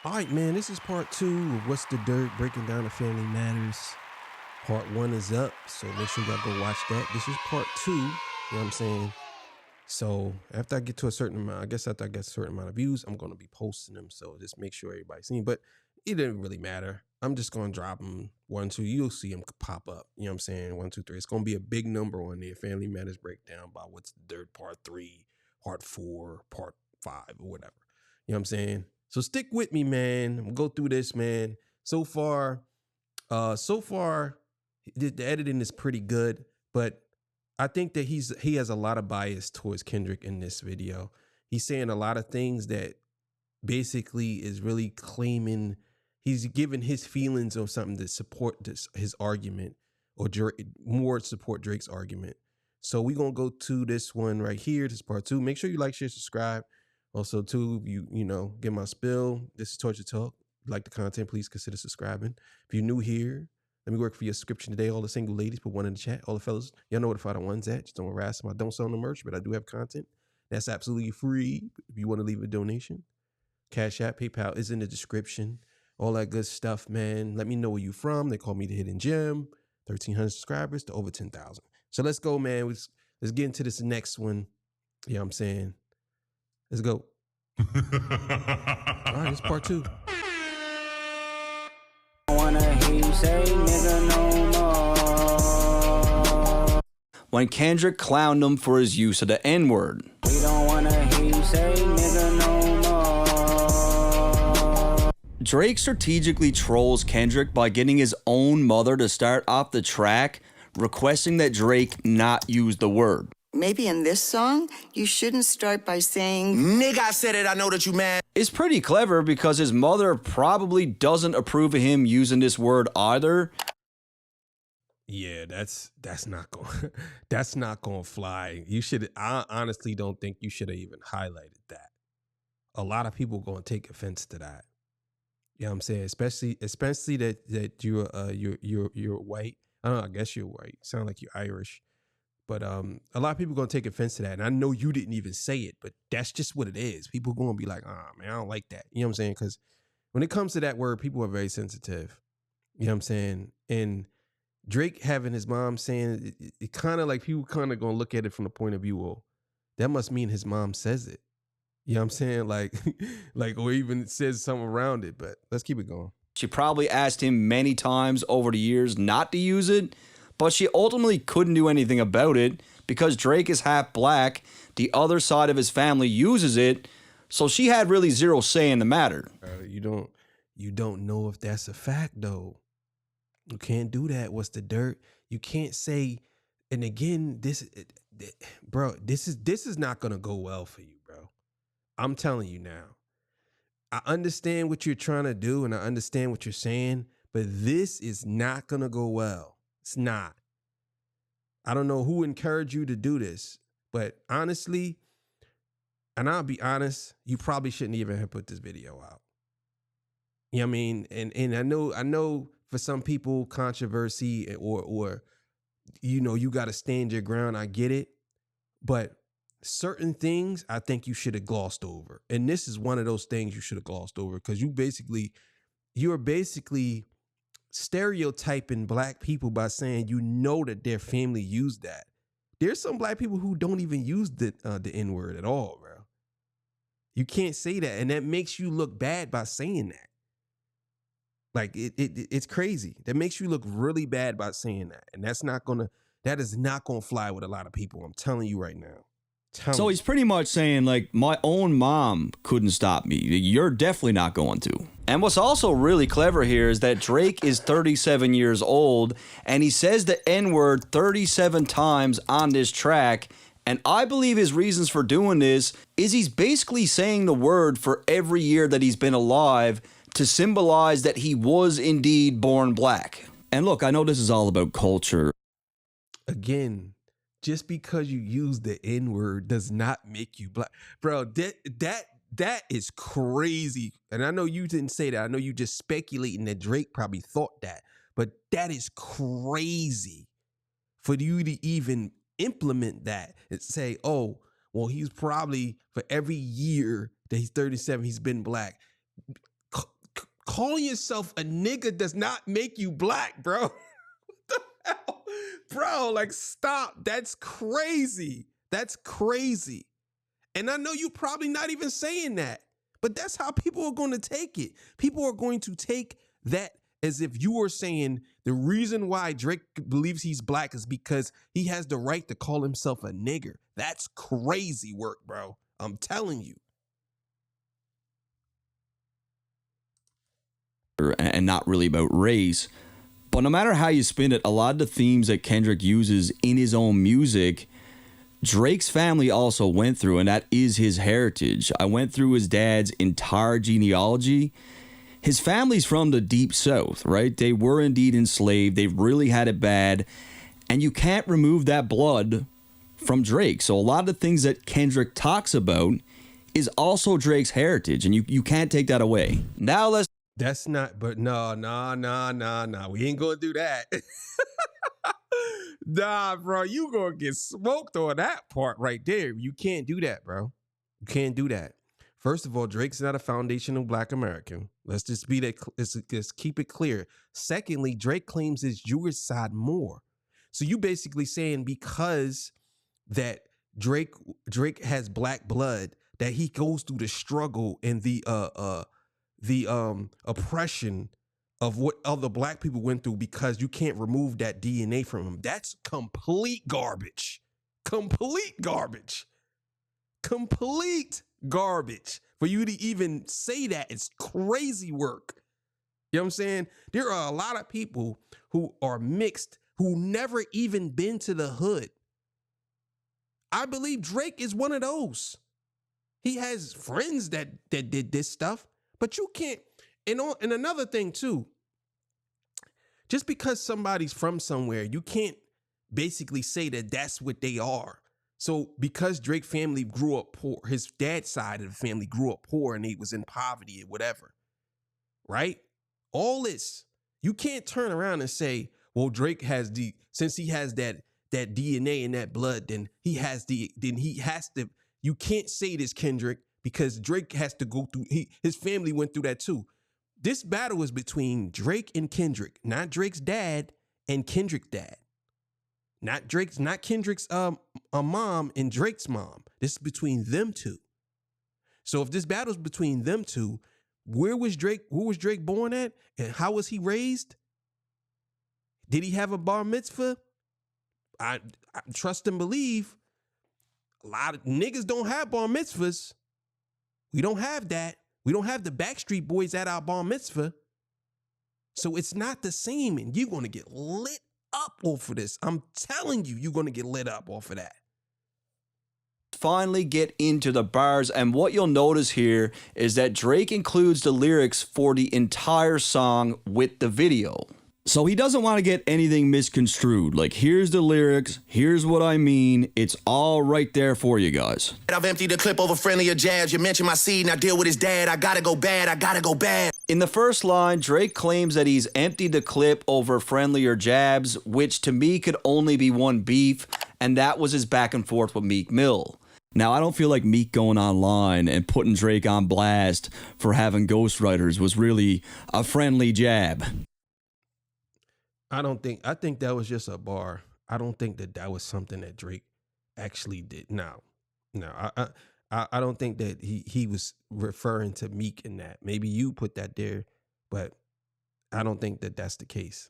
All right, man, this is part 2 of What's the Dirt, breaking down the family matters. Part 1 is up, so make sure y'all go watch that. This is part 2, you know what I'm saying? So after I get to a certain amount, I guess after I get a certain amount of views, I'm going to be posting them. So just make sure everybody's seen. But it didn't really matter. I'm just going to drop them 1, 2. You'll see them pop up. You know what I'm saying? 1, 2, 3. It's going to be a big number on there. Family Matters Breakdown by What's the Dirt, part 3, part 4, part 5, or whatever. You know what I'm saying? So stick with me, man. I'm going to go through this, man. So far, the editing is pretty good, but I think that he has a lot of bias towards Kendrick in this video. He's saying a lot of things that basically is really claiming he's giving his feelings on something to support his argument or more support Drake's argument. So we're going to go to this one right here. This is part 2. Make sure you like, share, subscribe. Also, too, you know, get my spill. This is Torture Talk. If you like the content, please consider subscribing. If you're new here, let me work for your subscription today. All the single ladies, put 1 in the chat. All the fellas, y'all know what the 501's at. Just don't harass them. I don't sell no merch, but I do have content. That's absolutely free if you want to leave a donation. Cash App, PayPal is in the description. All that good stuff, man. Let me know where you from. They call me the Hidden Gem. 1,300 subscribers to over 10,000. So let's go, man. Let's get into this next one. You know what I'm saying? Let's go. All right, it's part 2. When Kendrick clowned him for his use of the N-word. We don't wanna hear you say nigga no more. Drake strategically trolls Kendrick by getting his own mother to start off the track, requesting that Drake not use the word. Maybe in this song, you shouldn't start by saying, "Nigga, I said it, I know that you mad." It's pretty clever because his mother probably doesn't approve of him using this word either. Yeah, that's not going that's not going to fly. I honestly don't think you should have even highlighted that. A lot of people going to take offense to that. You know what I'm saying? Especially that you're white. I don't know, I guess you're white. Sound like you're Irish. But a lot of people going to take offense to that. And I know you didn't even say it, but that's just what it is. People going to be like, man, I don't like that. You know what I'm saying? Because when it comes to that word, people are very sensitive. You know what I'm saying? And Drake having his mom saying it kind of like people kind of going to look at it from the point of view, well, that must mean his mom says it. You know what I'm saying? Like, or even says something around it, but let's keep it going. She probably asked him many times over the years not to use it, but she ultimately couldn't do anything about it because Drake is half black. The other side of his family uses it, so she had really zero say in the matter. You don't know if that's a fact though. You can't do that. What's the dirt? You can't say. And again, this is not gonna go well for you, bro. I'm telling you now. I understand what you're trying to do, and I understand what you're saying, but this is not gonna go well. It's not. I don't know who encouraged you to do this, but honestly, and I'll be honest, you probably shouldn't even have put this video out. You know what I mean? And I know for some people, controversy or you know, you got to stand your ground. I get it, but certain things I think you should have glossed over, and this is one of those things you should have glossed over because you're basically stereotyping black people by saying you know that their family used that. There's some black people who don't even use the N-word at all, bro. You can't say that, and that makes you look bad by saying that. Like it's crazy. That makes you look really bad by saying that, and that is not gonna fly with a lot of people. I'm telling you right now. So he's pretty much saying, like, my own mom couldn't stop me. You're definitely not going to. And what's also really clever here is that Drake is 37 years old, and he says the N-word 37 times on this track. And I believe his reasons for doing this is he's basically saying the word for every year that he's been alive to symbolize that he was indeed born black. And look, I know this is all about culture. Again, just because you use the N-word does not make you black. Bro, that is crazy. And I know you didn't say that. I know you just speculating that Drake probably thought that. But that is crazy for you to even implement that and say, oh, well, he's probably for every year that he's 37, he's been black. Calling yourself a nigga does not make you black, bro. What the hell? Bro, like, stop. That's crazy. That's crazy. And I know you're probably not even saying that, but that's how people are going to take it. People are going to take that as if you were saying the reason why Drake believes he's black is because he has the right to call himself a nigger. That's crazy work, bro. I'm telling you. And not really about race. But no matter how you spin it, a lot of the themes that Kendrick uses in his own music, Drake's family also went through, and that is his heritage. I went through his dad's entire genealogy. His family's from the deep south, right? They were indeed enslaved. They really had it bad. And you can't remove that blood from Drake. So a lot of the things that Kendrick talks about is also Drake's heritage, and you can't take that away. Now let's... That's not, but no. We ain't gonna do that. Nah, bro, you gonna get smoked on that part right there. You can't do that, bro. You can't do that. First of all, Drake's not a foundational black American. Let's just be that. Let's just keep it clear. Secondly, Drake claims his Jewish side more. So you basically saying because that Drake has black blood, that he goes through the struggle and the oppression of what other black people went through because you can't remove that DNA from him. That's complete garbage. Complete garbage. Complete garbage. For you to even say that, it's crazy work. You know what I'm saying? There are a lot of people who are mixed, who never even been to the hood. I believe Drake is one of those. He has friends that did this stuff. But you can't, and another thing too, just because somebody's from somewhere, you can't basically say that that's what they are. So because Drake family grew up poor, his dad's side of the family grew up poor and he was in poverty or whatever, right? All this, you can't turn around and say, well, Drake has since he has that DNA and that blood, then he has to, you can't say this, Kendrick, because Drake has to go through, his family went through that too. This battle is between Drake and Kendrick, not Drake's dad and Kendrick's dad. Not Kendrick's mom and Drake's mom. This is between them two. So if this battle's between them two, who was Drake born at? And how was he raised? Did he have a bar mitzvah? I trust and believe a lot of niggas don't have bar mitzvahs. We don't have that. We don't have the Backstreet Boys at our bar mitzvah. So it's not the same, and you're going to get lit up off of this. I'm telling you, you're going to get lit up off of that. Finally get into the bars, and what you'll notice here is that Drake includes the lyrics for the entire song with the video. So he doesn't want to get anything misconstrued. Like, here's the lyrics, here's what I mean. It's all right there for you guys. I've emptied the clip over friendlier jabs. You mentioned my seed, now deal with his dad. I gotta go bad. In the first line, Drake claims that he's emptied the clip over friendlier jabs, which to me could only be one beef, and that was his back and forth with Meek Mill. Now, I don't feel like Meek going online and putting Drake on blast for having ghostwriters was really a friendly jab. I think that was just a bar. I don't think that was something that Drake actually did. No, I don't think that he was referring to Meek in that. Maybe you put that there, but I don't think that that's the case.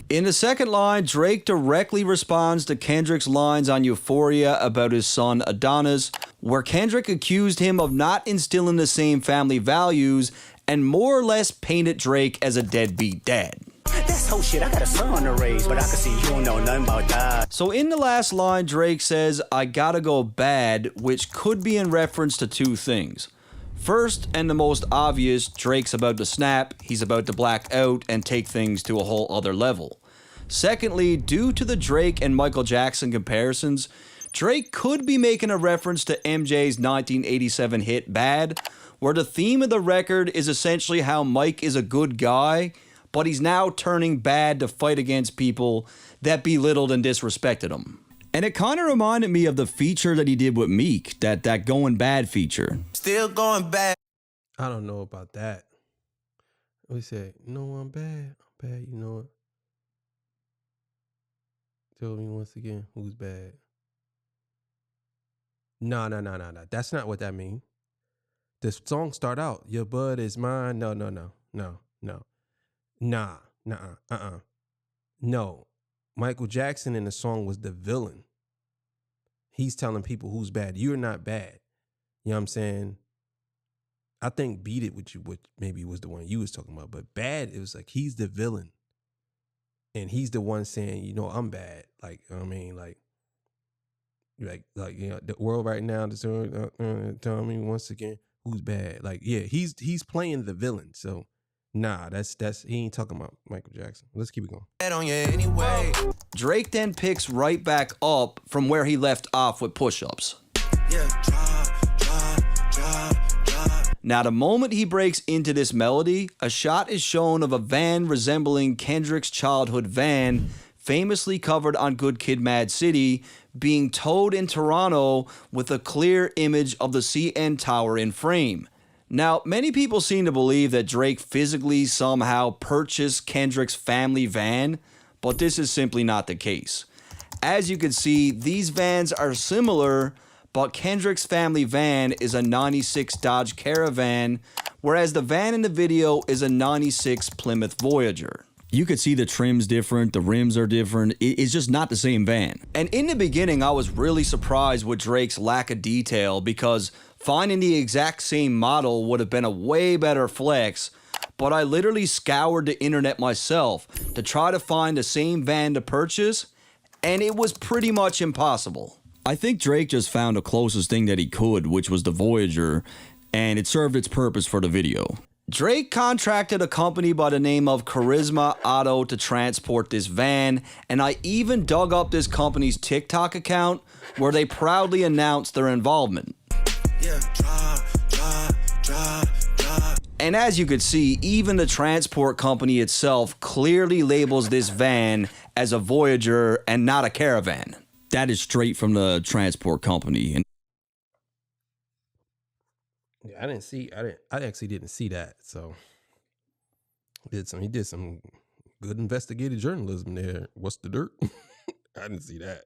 In the second line, Drake directly responds to Kendrick's lines on Euphoria about his son Adonis, where Kendrick accused him of not instilling the same family values and more or less painted Drake as a deadbeat dad. That's whole shit. I got a son to raise, but I can see you don't know nothing about that. So in the last line, Drake says, I gotta go bad, which could be in reference to two things. First, and the most obvious, Drake's about to snap, he's about to black out and take things to a whole other level. Secondly, due to the Drake and Michael Jackson comparisons, Drake could be making a reference to MJ's 1987 hit Bad, where the theme of the record is essentially how Mike is a good guy, but he's now turning bad to fight against people that belittled and disrespected him. And it kind of reminded me of the feature that he did with Meek, that going bad feature. Still going bad. I don't know about that. We say, no, I'm bad. I'm bad. You know it. Tell me once again, who's bad? No. That's not what that means. The song start out, your bud is mine. No. Nah. No. Michael Jackson in the song was the villain. He's telling people who's bad. You're not bad. You know what I'm saying? I think Beat It With You, which maybe was the one you was talking about, but Bad, it was like he's the villain. And he's the one saying, you know, I'm bad. Like, you know what I mean? Like, you know, the world right now, tell me once again who's bad. Like, yeah, he's playing the villain. So, nah, that's he ain't talking about Michael Jackson. Let's keep it going. On you anyway. Drake then picks right back up from where he left off with push-ups. Yeah, drop. Now, the moment he breaks into this melody, a shot is shown of a van resembling Kendrick's childhood van, famously covered on Good Kid, Mad City, being towed in Toronto with a clear image of the CN Tower in frame. Now, many people seem to believe that Drake physically somehow purchased Kendrick's family van, but this is simply not the case. As you can see, these vans are similar, but Kendrick's family van is a 96 Dodge Caravan, whereas the van in the video is a 96 Plymouth Voyager. You could see the trim's different, the rims are different, it's just not the same van. And in the beginning, I was really surprised with Drake's lack of detail because finding the exact same model would have been a way better flex, but I literally scoured the internet myself to try to find the same van to purchase, and it was pretty much impossible. I think Drake just found the closest thing that he could, which was the Voyager, and it served its purpose for the video. Drake contracted a company by the name of Charisma Auto to transport this van, and I even dug up this company's TikTok account where they proudly announced their involvement. Yeah, drop. And as you could see, even the transport company itself clearly labels this van as a Voyager and not a Caravan. That is straight from the transport company. And yeah, I actually didn't see that. So he did some good investigative journalism there. What's the dirt? I didn't see that.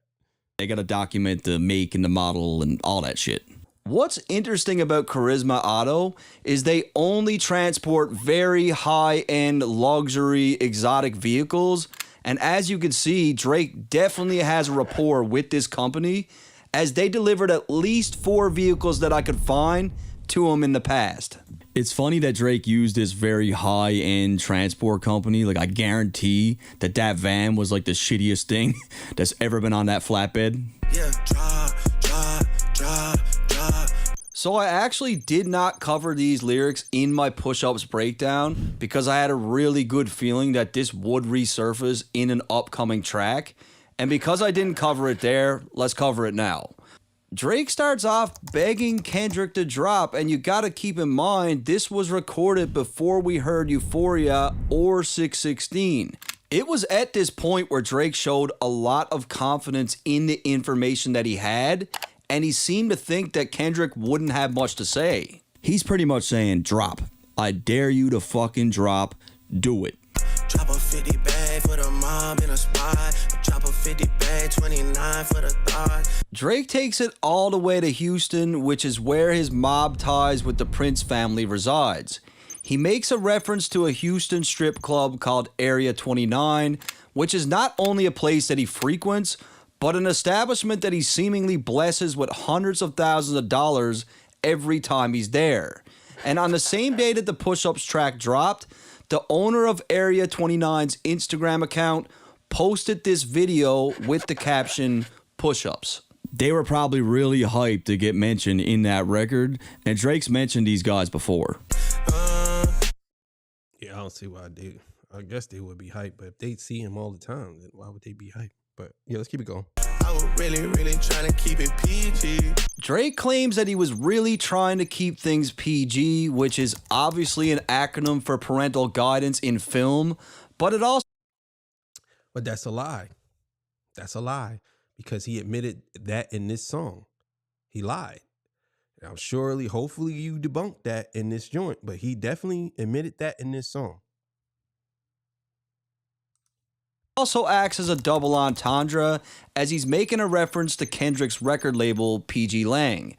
They got to document the make and the model and all that shit. What's interesting about Charisma Auto is they only transport very high-end luxury exotic vehicles. And as you can see, Drake definitely has a rapport with this company as they delivered at least 4 vehicles that I could find to him in the past. It's funny that Drake used this very high-end transport company. Like, I guarantee that van was like the shittiest thing that's ever been on that flatbed. Yeah, drop. So I actually did not cover these lyrics in my push-ups breakdown because I had a really good feeling that this would resurface in an upcoming track. And because I didn't cover it there, let's cover it now. Drake starts off begging Kendrick to drop, and you gotta keep in mind this was recorded before we heard Euphoria or 616. It was at this point where Drake showed a lot of confidence in the information that he had, and he seemed to think that Kendrick wouldn't have much to say. He's pretty much saying, drop. I dare you to fucking drop. Do it. Drop a 50 bag for the mob in a spot. Drop a 50 bag, 29 for the thought. Drake takes it all the way to Houston, which is where his mob ties with the Prince family resides. He makes a reference to a Houston strip club called Area 29, which is not only a place that he frequents, but an establishment that he seemingly blesses with hundreds of thousands of dollars every time he's there. And on the same day that the Push-Ups track dropped, the owner of Area 29's Instagram account posted this video with the caption, Push-Ups. They were probably really hyped to get mentioned in that record, and Drake's mentioned these guys before. Yeah, I don't see why they. I guess they would be hyped, but if they see him all the time, then why would they be hyped? But yeah, let's keep it going. I was really trying to keep it PG. Drake claims that he was really trying to keep things PG, which is obviously an acronym for parental guidance in film, but it also... But that's a lie. That's a lie because he admitted that in this song. He lied. Now, surely, hopefully you debunked that in this joint, but he definitely admitted that in this song. Also acts as a double entendre as he's making a reference to Kendrick's record label, PG Lang.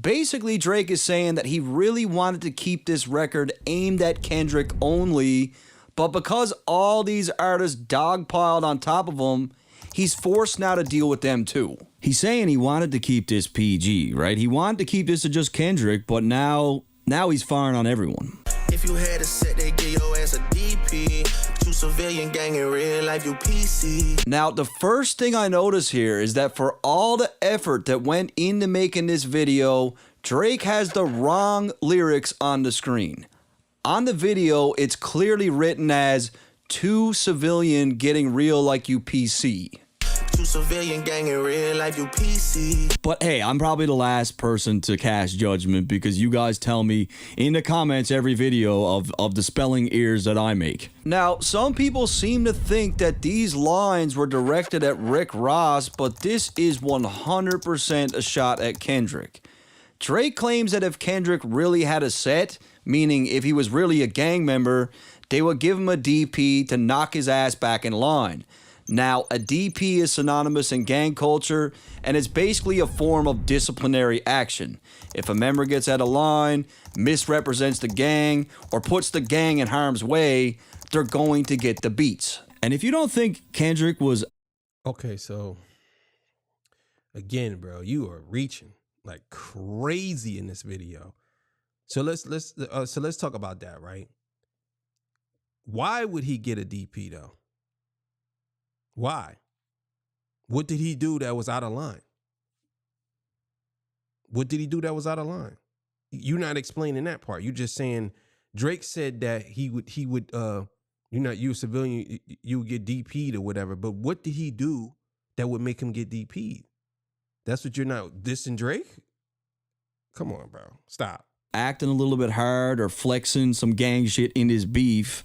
Basically, Drake is saying that he really wanted to keep this record aimed at Kendrick only, but because all these artists dogpiled on top of him, he's forced now to deal with them too. He's saying he wanted to keep this PG, right? He wanted to keep this to just Kendrick, but now he's firing on everyone. If you had a set, they give your ass a DP. You civilian gang in real life, you PC. Now, the first thing I notice here is that for all the effort that went into making this video, Drake has the wrong lyrics on the screen. On the video, it's clearly written as "2 civilian getting real like you PC." You civilian gang in real life, you PC. But hey, I'm probably the last person to cast judgment because you guys tell me in the comments every video of the spelling errors that I make. Now, some people seem to think that these lines were directed at Rick Ross, but this is 100% a shot at Kendrick. Drake claims that if Kendrick really had a set, meaning if he was really a gang member, they would give him a DP to knock his ass back in line. Now, a DP is synonymous in gang culture, and it's basically a form of disciplinary action. If a member gets out of line, misrepresents the gang, or puts the gang in harm's way, they're going to get the beats. And if you don't think Kendrick was... Okay, so again, bro, you are reaching like crazy in this video. So let's talk about that, right? Why would he get a DP though? Why? What did he do that was out of line? What did he do that was out of line? You're not explaining that part. You're just saying Drake said that he would you a civilian, you would get DP'd or whatever. But what did he do that would make him get DP'd? That's what you're not dissing Drake? Come on, bro. Stop. Acting a little bit hard or flexing some gang shit in his beef.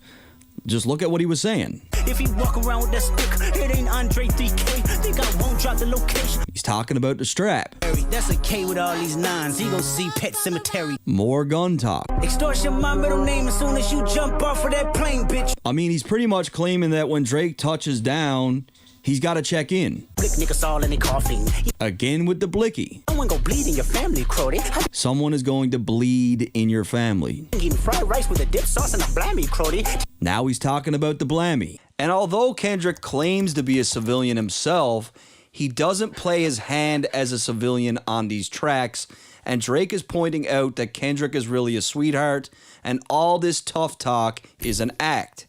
Just look at what he was saying. If he walk around with that stick, it ain't Andre 3K. Think I won't drop the location. He's talking about the strap. That's a K with all these nines. He gon' see Pet Cemetery. More gun talk. Extortion my middle name as soon as you jump off of that plane, bitch. I mean, he's pretty much claiming that when Drake touches down, he's got to check in. Blick niggas all in the coffin. Again with the blicky. Someone go bleed in your family, Crody. Someone is going to bleed in your family. Eating fried rice with a dip sauce and a blammy, Crody. Now he's talking about the blammy. And although Kendrick claims to be a civilian himself, he doesn't play his hand as a civilian on these tracks. And Drake is pointing out that Kendrick is really a sweetheart, and all this tough talk is an act.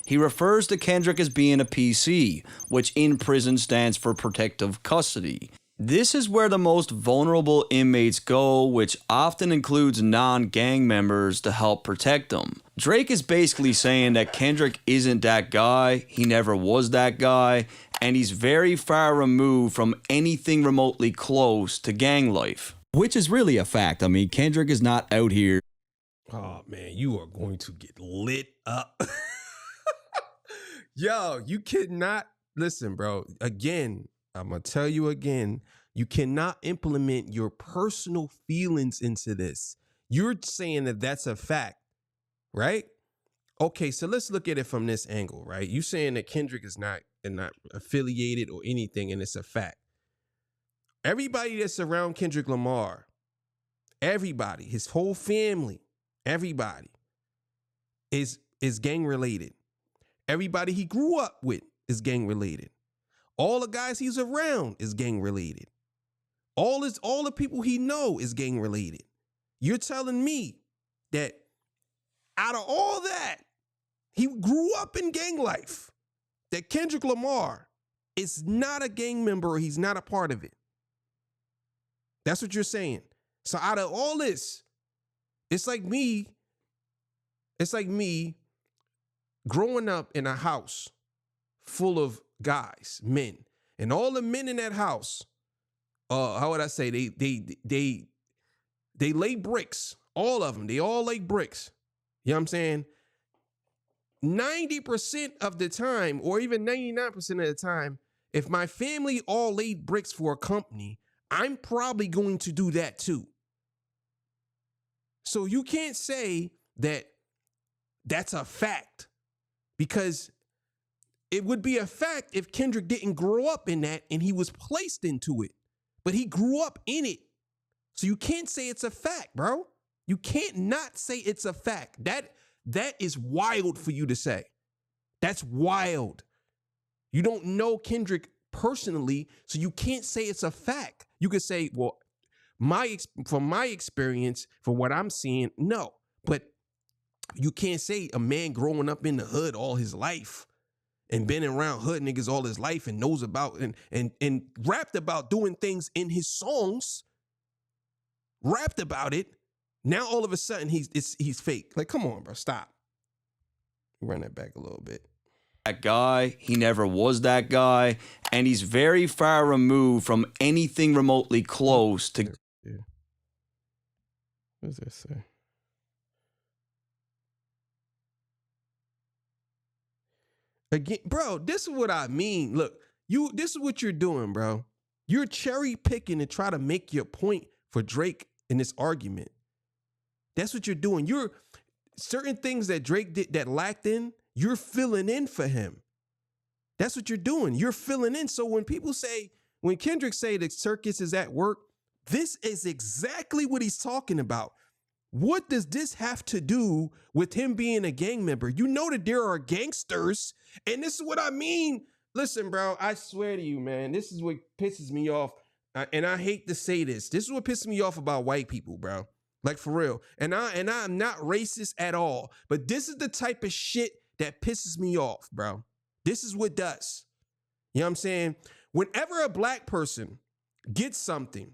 He refers to Kendrick as being a PC, which in prison stands for protective custody. This is where the most vulnerable inmates go, which often includes non-gang members to help protect them. Drake is basically saying that Kendrick isn't that guy, he never was that guy, and he's very far removed from anything remotely close to gang life. Which is really a fact. I mean, Kendrick is not out here. Oh man, you are going to get lit up. Yo, you cannot listen, bro. Again, I'm gonna tell you again, you cannot implement your personal feelings into this. You're saying that that's a fact, right? Okay, so let's look at it from this angle, right? You saying that Kendrick is not affiliated or anything, and it's a fact. Everybody that's around Kendrick Lamar, everybody, his whole family, everybody is gang related. Everybody he grew up with is gang related. All the guys he's around is gang related. All the people he know is gang related. You're telling me that out of all that, he grew up in gang life, that Kendrick Lamar is not a gang member or he's not a part of it. That's what you're saying. So out of all this, it's like me growing up in a house full of guys, men, and all the men in that house, how would I say, they lay bricks, all of them, they all lay bricks. You know what I'm saying? 90% of the time, or even 99% of the time, if my family all laid bricks for a company, I'm probably going to do that too. So you can't say that that's a fact, because it would be a fact if Kendrick didn't grow up in that and he was placed into it, but he grew up in it. So you can't say it's a fact, bro. You can't not say it's a fact. That is wild for you to say. That's wild. You don't know Kendrick personally, so you can't say it's a fact. You could say, well, from my experience, from what I'm seeing, no. But you can't say a man growing up in the hood all his life and been around hood niggas all his life and knows about and rapped about doing things in his songs, rapped about it. Now all of a sudden he's fake. Like, come on, bro, stop. Run that back a little bit. That guy, he never was that guy, and he's very far removed from anything remotely close to. Yeah. What does that say? Again, bro, this is what I mean. Look, this is what you're doing, bro. You're cherry picking to try to make your point for Drake in this argument. That's what you're doing. You're certain things that Drake did that lacked in, you're filling in for him. That's what you're doing. You're filling in. So when Kendrick say the circus is at work, this is exactly what he's talking about. What does this have to do with him being a gang member? You know that there are gangsters, and this is what I mean. Listen, bro, I swear to you, man, this is what pisses me off, and I hate to say this. This is what pisses me off about white people, bro. Like, for real. And I'm not racist at all, but this is the type of shit that pisses me off, bro. This is what does. You know what I'm saying? Whenever a black person gets something,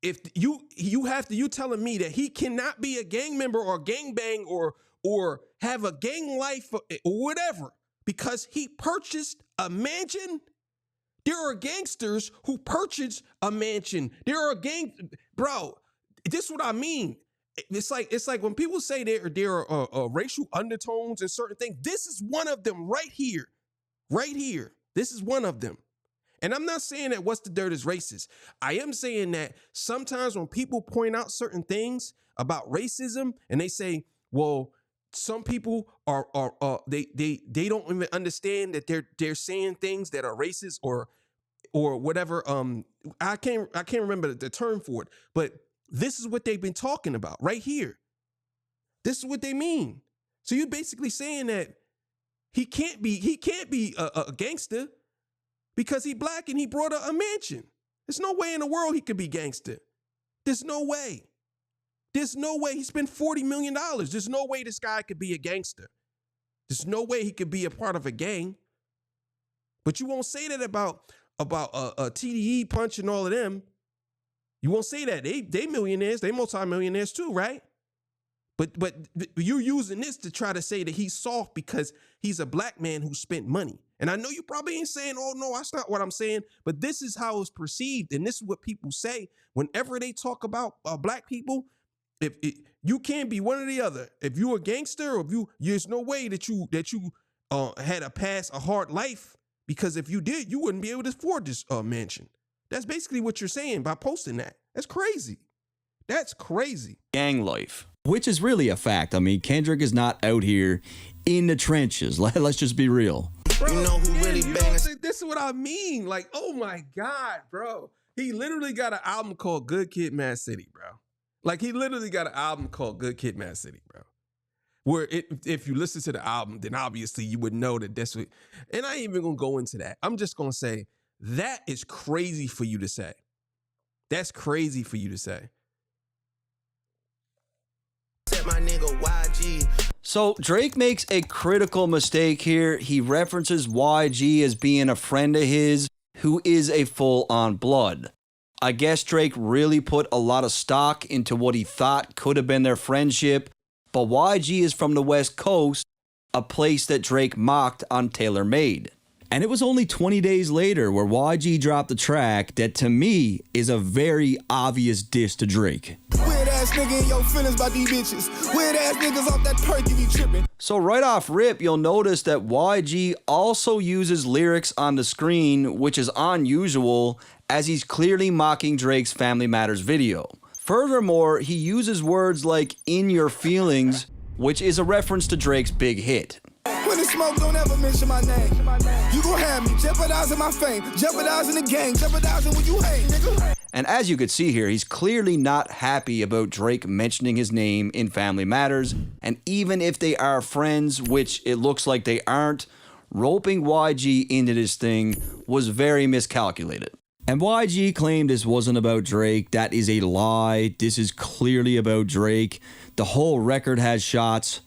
if you telling me that he cannot be a gang member or gangbang or have a gang life or whatever because he purchased a mansion. There are gangsters who purchase a mansion. There are bro. This is what I mean. It's like when people say there are racial undertones and certain things. This is one of them right here. This is one of them. And I'm not saying that What's the Dirt is racist. I am saying that sometimes when people point out certain things about racism and they say, well, some people are they don't even understand that they're saying things that are racist or whatever. I can't remember the term for it, but this is what they've been talking about right here. This is what they mean. So you're basically saying that he can't be a gangster because he black and he brought a mansion. There's no way in the world he could be gangster. There's no way. There's no way. He spent $40 million. There's no way this guy could be a gangster. There's no way he could be a part of a gang. But you won't say that about TDE, Punch, and all of them. You won't say that. They millionaires. They multimillionaires too, right? But you're using this to try to say that he's soft because he's a black man who spent money. And I know you probably ain't saying, oh, no, that's not what I'm saying. But this is how it's perceived. And this is what people say whenever they talk about black people. You can't be one or the other. If you're a gangster, or there's no way that you had a hard life, because if you did, you wouldn't be able to afford this mansion. That's basically what you're saying by posting that. That's crazy. That's crazy. Gang life, which is really a fact. I mean, Kendrick is not out here in the trenches. Let's just be real. Bro, you know who really bangs? This is what I mean. Like, oh my God, bro. He literally got an album called Good Kid, Mad City, bro. Like, he literally got an album called Good Kid, Mad City, bro. Where if you listen to the album, then obviously you would know that that's what, and I ain't even gonna go into that. I'm just gonna say that is crazy for you to say. That's crazy for you to say. My nigga YG. So Drake makes a critical mistake here. He references YG as being a friend of his who is a full-on blood. I guess Drake really put a lot of stock into what he thought could have been their friendship, but YG is from the West Coast, a place that Drake mocked on Taylor Made. And it was only 20 days later where YG dropped the track that to me is a very obvious diss to Drake. Weird ass nigga in your feelings about these bitches. Weird ass niggas off that perk you be tripping. So right off rip, you'll notice that YG also uses lyrics on the screen, which is unusual as he's clearly mocking Drake's Family Matters video. Furthermore, he uses words like "in your feelings," which is a reference to Drake's big hit. When it's smoke, don't ever mention my name. You gon' have me jeopardizing my fame, jeopardizing the game, jeopardizing when you hate, nigga. And as you could see here, he's clearly not happy about Drake mentioning his name in Family Matters. And even if they are friends, which it looks like they aren't, roping YG into this thing was very miscalculated. And YG claimed this wasn't about Drake. That is a lie. This is clearly about Drake. The whole record has shots.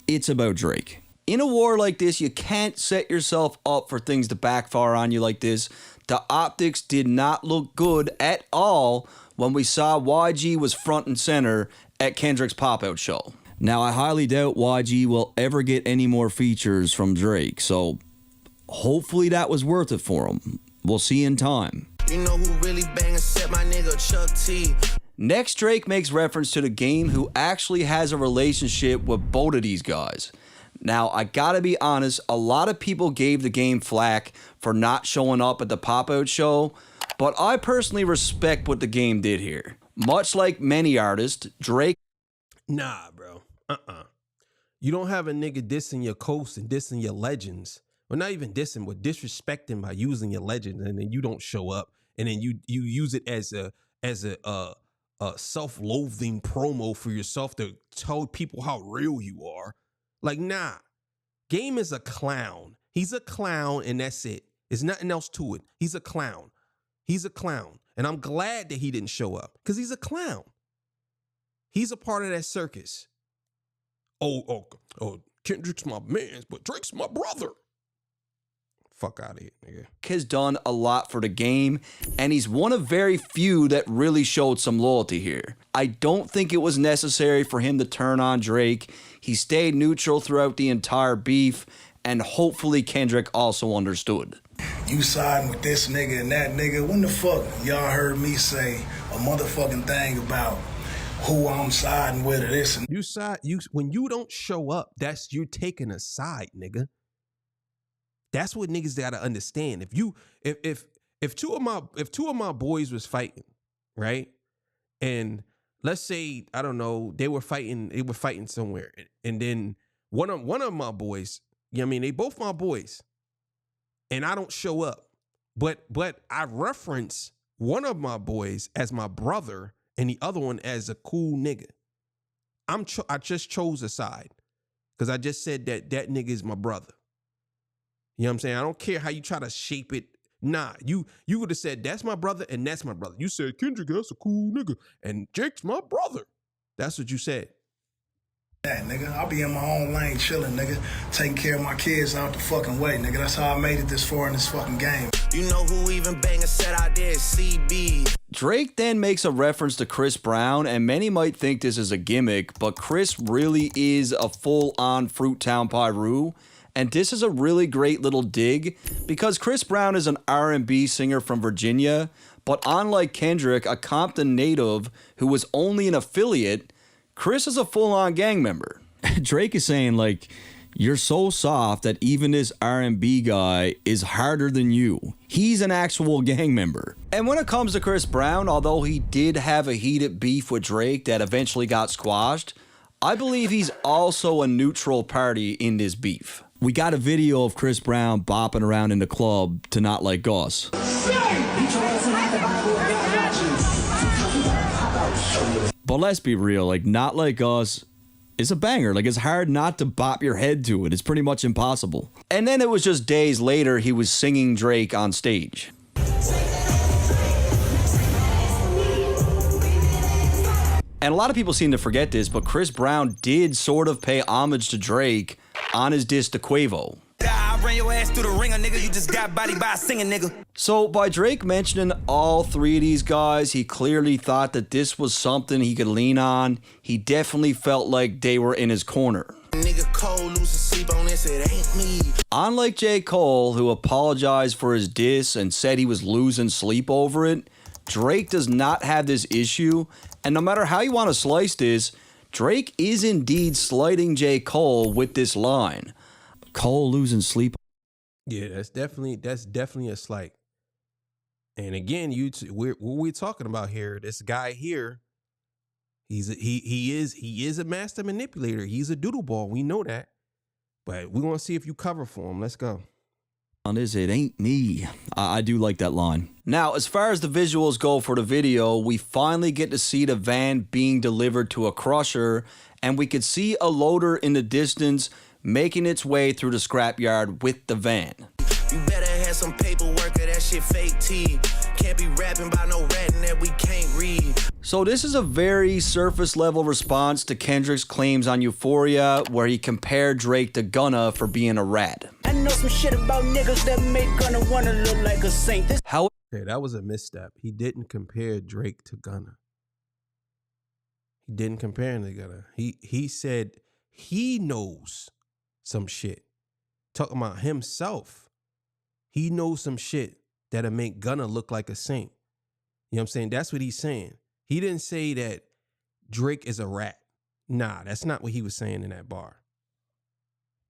It's about Drake. In a war like this, you can't set yourself up for things to backfire on you like this. The optics did not look good at all when we saw YG was front and center at Kendrick's pop-out show. Now, I highly doubt YG will ever get any more features from Drake, so hopefully that was worth it for him. We'll see in time. You know who really bang except my nigga Chuck T. Next, Drake makes reference to the game who actually has a relationship with both of these guys. Now, I gotta be honest, a lot of people gave the game flack for not showing up at the pop-out show, but I personally respect what the game did here. Much like many artists, Drake... Nah, bro. You don't have a nigga dissing your coast and dissing your legends. Well, not even dissing, but disrespecting by using your legends, and then you don't show up, and then you use it as a self-loathing promo for yourself to tell people how real you are. Like, nah. Game is a clown. He's a clown, and that's it. There's nothing else to it. He's a clown. He's a clown. And I'm glad that he didn't show up, because he's a clown. He's a part of that circus. Oh, Kendrick's my man, but Drake's my brother. Fuck out of here, nigga. Has done a lot for the game, and he's one of very few that really showed some loyalty here. I don't think it was necessary for him to turn on Drake. He stayed neutral throughout the entire beef, and hopefully Kendrick also understood. You siding with this nigga and that nigga. When the fuck y'all heard me say a motherfucking thing about who I'm siding with or this? And when you don't show up, that's you taking a side, nigga. That's what niggas gotta understand. If two of my boys was fighting, right? And let's say, I don't know, they were fighting somewhere, and then one of my boys, you know what I mean, they both my boys, and I don't show up, but I reference one of my boys as my brother and the other one as a cool nigga. I just chose a side because I just said that nigga is my brother. You know what I'm saying? I don't care how you try to shape it. Nah, you would have said that's my brother and that's my brother. You said Kendrick, that's a cool nigga, and Jake's my brother. That's what you said. That nigga, I'll be in my own lane chilling, nigga, taking care of my kids out the fucking way, nigga. That's how I made it this far in this fucking game. You know who even bang a set out there? CB. Drake then makes a reference to Chris Brown, and many might think this is a gimmick, but Chris really is a full-on Fruittown Pyru. And this is a really great little dig because Chris Brown is an R&B singer from Virginia, but unlike Kendrick, a Compton native who was only an affiliate, Chris is a full-on gang member. Drake is saying, like, you're so soft that even this R&B guy is harder than you. He's an actual gang member. And when it comes to Chris Brown, although he did have a heated beef with Drake that eventually got squashed, I believe he's also a neutral party in this beef. We got a video of Chris Brown bopping around in the club to Not Like Us. But let's be real, like, Not Like Us is a banger. Like, it's hard not to bop your head to it. It's pretty much impossible. And then it was just days later, he was singing Drake on stage. And a lot of people seem to forget this, but Chris Brown did sort of pay homage to Drake on his diss to Quavo. I ran your ass through the ringer, nigga. You just got bodied by a singing nigga. So by Drake mentioning all three of these guys, he clearly thought that this was something he could lean on. He definitely felt like they were in his corner. Nigga Cole losing sleep on this, it ain't me. Unlike J. Cole, who apologized for his diss and said he was losing sleep over it, Drake does not have this issue. And no matter how you want to slice this, Drake is indeed slighting J. Cole with this line. Cole losing sleep. Yeah, that's definitely a slight. And again, what we're talking about here, this guy here He is a master manipulator. He's a doodle ball. We know that. But we're gonna see if you cover for him. Let's go. It ain't me. I do like that line. Now, as far as the visuals go for the video, we finally get to see the van being delivered to a crusher, and we could see a loader in the distance making its way through the scrapyard with the van. You better have some paperwork or that shit fake tea. Can't be rapping by no ratting that we can't read. So this is a very surface level response to Kendrick's claims on Euphoria, where he compared Drake to Gunna for being a rat. I know some shit about niggas that make Gunna wanna look like a saint. How Okay, that was a misstep. He didn't compare Drake to Gunna. He didn't compare him to Gunna. He said he knows some shit. Talking about himself. He knows some shit that'll make Gunna look like a saint. You know what I'm saying? That's what he's saying. He didn't say that Drake is a rat. Nah, that's not what he was saying in that bar.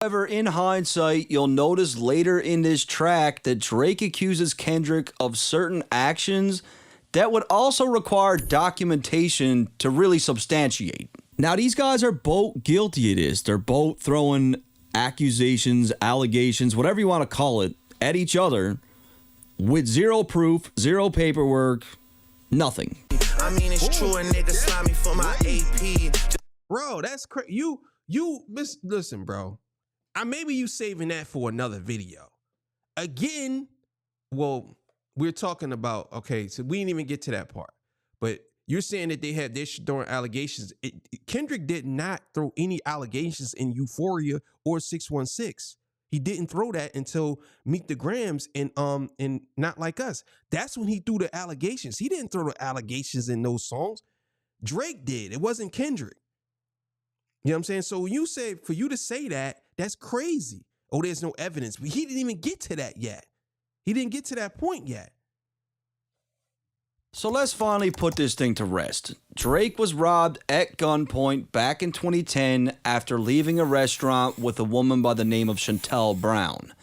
However, in hindsight, you'll notice later in this track that Drake accuses Kendrick of certain actions that would also require documentation to really substantiate. Now, these guys are both guilty of this. They're both throwing accusations, allegations, whatever you want to call it, at each other with zero proof, zero paperwork, nothing. I mean, it's true, a nigga slimy for my AP. Bro, that's crazy. Listen, bro. Maybe you saving that for another video. Again, well, we're talking about, okay, so we didn't even get to that part. But you're saying that they're throwing allegations. Kendrick did not throw any allegations in Euphoria or 616. He didn't throw that until Meet the Grams and Not Like Us. That's when he threw the allegations. He didn't throw the allegations in those songs. Drake did. It wasn't Kendrick. You know what I'm saying? So you say, for you to say that, that's crazy. Oh, there's no evidence. But he didn't even get to that yet. He didn't get to that point yet. So let's finally put this thing to rest. Drake was robbed at gunpoint back in 2010 after leaving a restaurant with a woman by the name of Chantel Brown.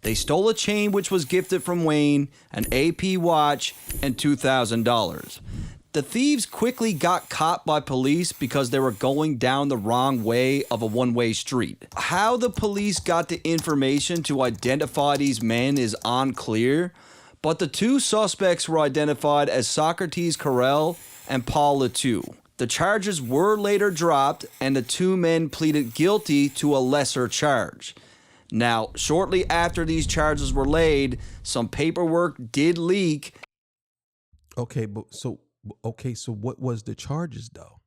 They stole a chain which was gifted from Wayne, an AP watch, and $2,000. The thieves quickly got caught by police because they were going down the wrong way of a one-way street. How the police got the information to identify these men is unclear, but the two suspects were identified as Socrates Carell and Paul Letou. The charges were later dropped, and the two men pleaded guilty to a lesser charge. Now, shortly after these charges were laid, some paperwork did leak. Okay, so what was the charges though?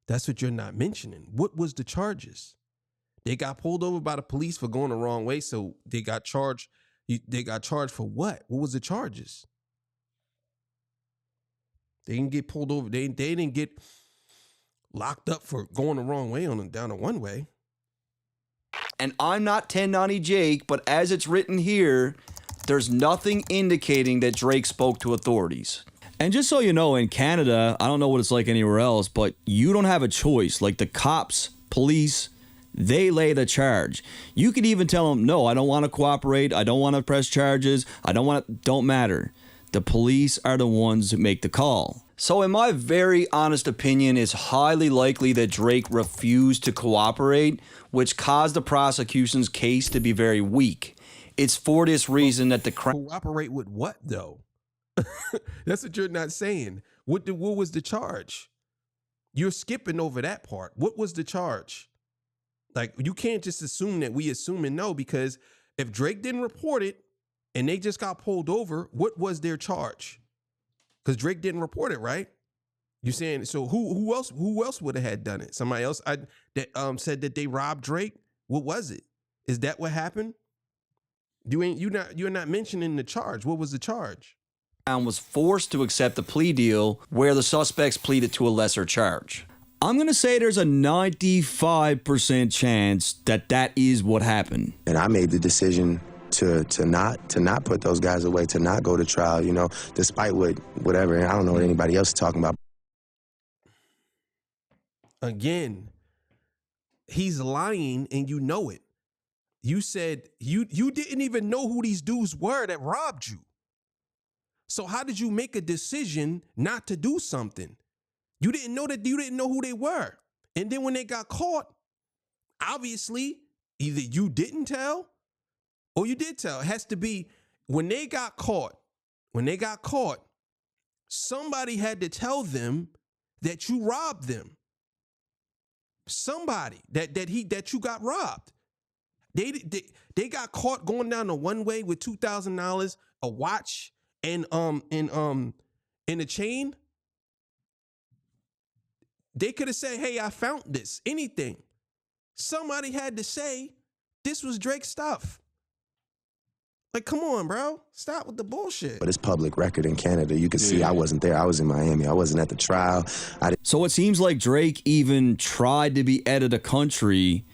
That's what you're not mentioning. What was the charges? They got pulled over by the police for going the wrong way, so they got charged. They got charged for what? What was the charges? They didn't get pulled over. They didn't get locked up for going the wrong way down a one way. And I'm not 1090 Jake, but as it's written here, there's nothing indicating that Drake spoke to authorities. And just so you know, in Canada, I don't know what it's like anywhere else, but you don't have a choice. Like the cops, police, they lay the charge. You could even tell them, no, I don't want to cooperate. I don't want to press charges. Don't matter. The police are the ones who make the call. So in my very honest opinion, it's highly likely that Drake refused to cooperate, which caused the prosecution's case to be very weak. It's for this reason that the cooperate with what though? That's what you're not saying. What was the charge? You're skipping over that part. What was the charge? Like, you can't just assume that we assume and know, because if Drake didn't report it and they just got pulled over, what was their charge? Because Drake didn't report it, right? You're saying, so who else would have had done it? Somebody else that said that they robbed Drake? What was it? Is that what happened? You're not mentioning the charge. What was the charge? Was forced to accept a plea deal where the suspects pleaded to a lesser charge. I'm going to say there's a 95% chance that is what happened. And I made the decision to not put those guys away, to not go to trial, you know, despite whatever. And I don't know what anybody else is talking about. Again, he's lying and you know it. You said you didn't even know who these dudes were that robbed you. So how did you make a decision not to do something? You didn't know that. You didn't know who they were. And then when they got caught, obviously, either you didn't tell or you did tell. It has to be when they got caught. When they got caught, somebody had to tell them that you robbed them. Somebody that you got robbed. They got caught going down the one way with $2,000, a watch, and a chain. They could have said, "Hey, I found this." Anything. Somebody had to say this was Drake's stuff. Like, come on, bro. Stop with the bullshit. But it's public record in Canada. You can see I wasn't there. I was in Miami. I wasn't at the trial. So it seems like Drake even tried to be out of the country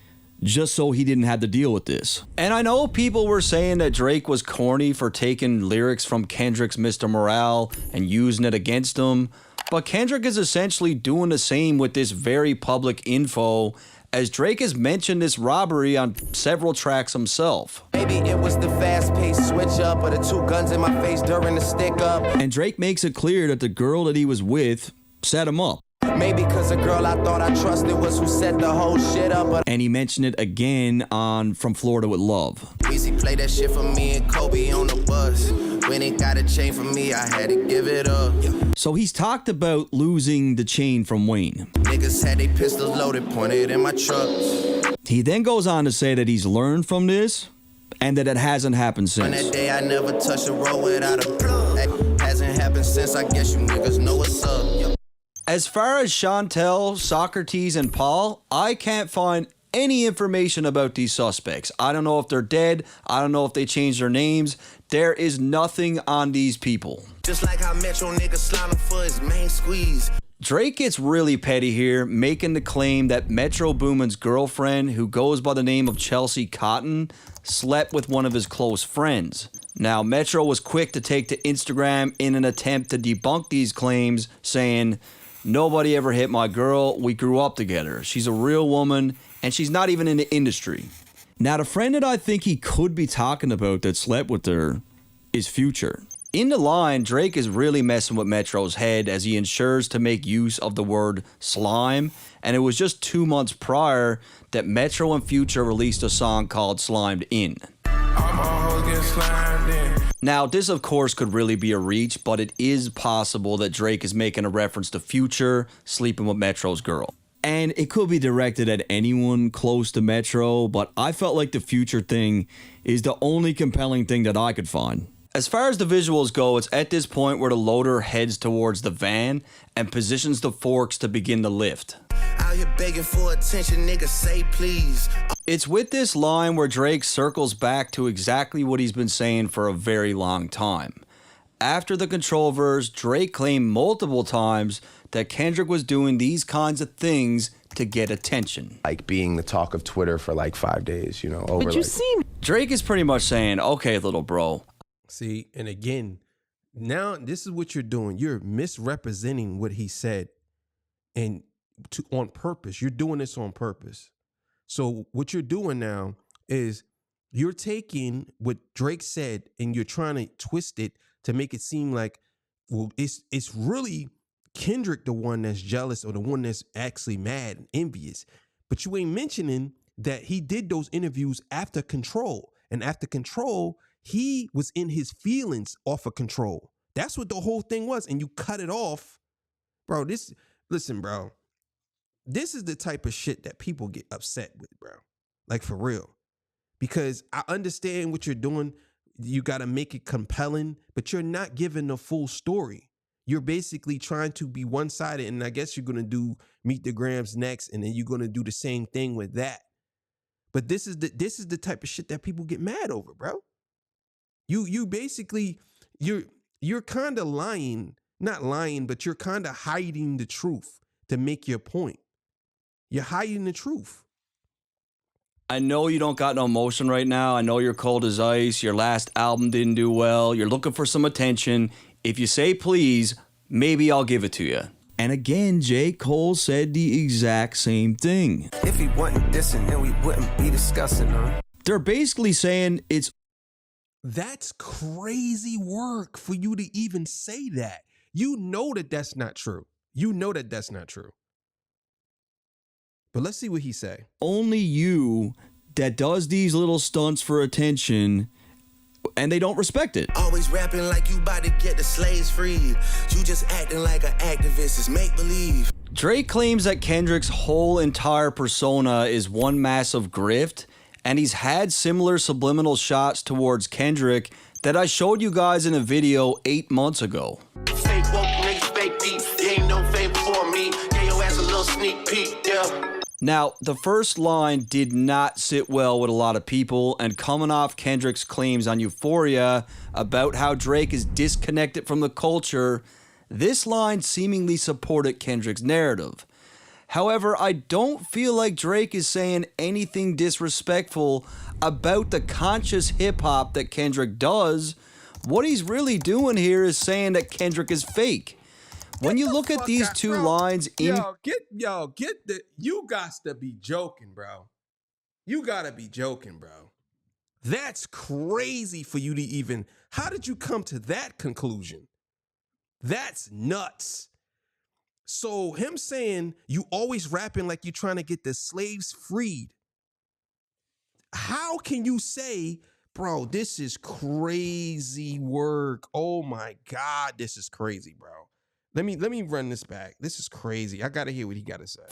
just so he didn't have to deal with this. And I know people were saying that Drake was corny for taking lyrics from Kendrick's Mr. Morale and using it against him, but Kendrick is essentially doing the same with this very public info, as Drake has mentioned this robbery on several tracks himself. Maybe it was the fast-paced switch up or the two guns in my face during the stick up. And Drake makes it clear that the girl that he was with set him up. Maybe cause a girl I thought I trusted was who set the whole shit up. And he mentioned it again on From Florida with Love. Weezy played that shit for me and Kobe on the bus. When it got a chain for me, I had to give it up. So he's talked about losing the chain from Wayne. Niggas had they pistols loaded, pointed in my trucks. He then goes on to say that he's learned from this and that it hasn't happened since. On that day I never touched a road without a plug. Hasn't happened since, I guess you niggas know what's up. As far as Chantel, Socrates, and Paul, I can't find any information about these suspects. I don't know if they're dead. I don't know if they changed their names. There is nothing on these people. Just like how Metro niggas sliding for his main squeeze. Drake gets really petty here, making the claim that Metro Boomin's girlfriend, who goes by the name of Chelsea Cotton, slept with one of his close friends. Now, Metro was quick to take to Instagram in an attempt to debunk these claims, saying, "Nobody ever hit my girl. We grew up together. She's a real woman, and she's not even in the industry." Now, the friend that I think he could be talking about that slept with her is Future. In the line, Drake is really messing with Metro's head as he ensures to make use of the word slime, and it was just 2 months prior that Metro and Future released a song called Slimed In. Now, this of course could really be a reach, but it is possible that Drake is making a reference to Future sleeping with Metro's girl. And it could be directed at anyone close to Metro, but I felt like the Future thing is the only compelling thing that I could find. As far as the visuals go, it's at this point where the loader heads towards the van and positions the forks to begin the lift. Out here begging for attention, niggas say please. It's with this line where Drake circles back to exactly what he's been saying for a very long time. After the control verse, Drake claimed multiple times that Kendrick was doing these kinds of things to get attention. Like being the talk of Twitter for like 5 days, you know, over But you see, Drake is pretty much saying, "Okay, little bro." See, and again, now this is what you're doing. You're misrepresenting what he said, and on purpose. You're doing this on purpose. So what you're doing now is you're taking what Drake said and you're trying to twist it to make it seem like, well, it's really Kendrick the one that's jealous or the one that's actually mad and envious. But you ain't mentioning that he did those interviews after Control. And after Control, he was in his feelings off of Control. That's what the whole thing was. And you cut it off. Bro, listen, bro. This is the type of shit that people get upset with, bro. Like, for real. Because I understand what you're doing. You got to make it compelling, but you're not giving the full story. You're basically trying to be one-sided, and I guess you're going to do Meet the Grams next, and then you're going to do the same thing with that. But this is the type of shit that people get mad over, bro. You basically, you're kind of lying, not lying, but you're kind of hiding the truth to make your point. You're hiding the truth. I know you don't got no emotion right now. I know you're cold as ice. Your last album didn't do well. You're looking for some attention. If you say please, maybe I'll give it to you. And again, J. Cole said the exact same thing. If he wasn't dissing, then we wouldn't be discussing her. They're basically saying That's crazy work for you to even say that. You know that that's not true. You know that that's not true. But let's see what he say. Only you that does these little stunts for attention, and they don't respect it. Always rapping like you about to get the slaves freed. You just acting like an activist, it's make-believe. Drake claims that Kendrick's whole entire persona is one massive grift, and he's had similar subliminal shots towards Kendrick that I showed you guys in a video 8 months ago. Fake woke niggas, fake beef. You ain't no favor for me. Gave your ass a little sneak peek, yeah. Now, the first line did not sit well with a lot of people, and coming off Kendrick's claims on Euphoria about how Drake is disconnected from the culture, this line seemingly supported Kendrick's narrative. However, I don't feel like Drake is saying anything disrespectful about the conscious hip-hop that Kendrick does. What he's really doing here is saying that Kendrick is fake. When you look at these two lines in... You got to be joking, bro. You got to be joking, bro. That's crazy for you to even... How did you come to that conclusion? That's nuts. So him saying you always rapping like you're trying to get the slaves freed. How can you say, bro, this is crazy work. Oh my God, this is crazy, bro. Let me run this back. This is crazy. I gotta hear what he gotta say.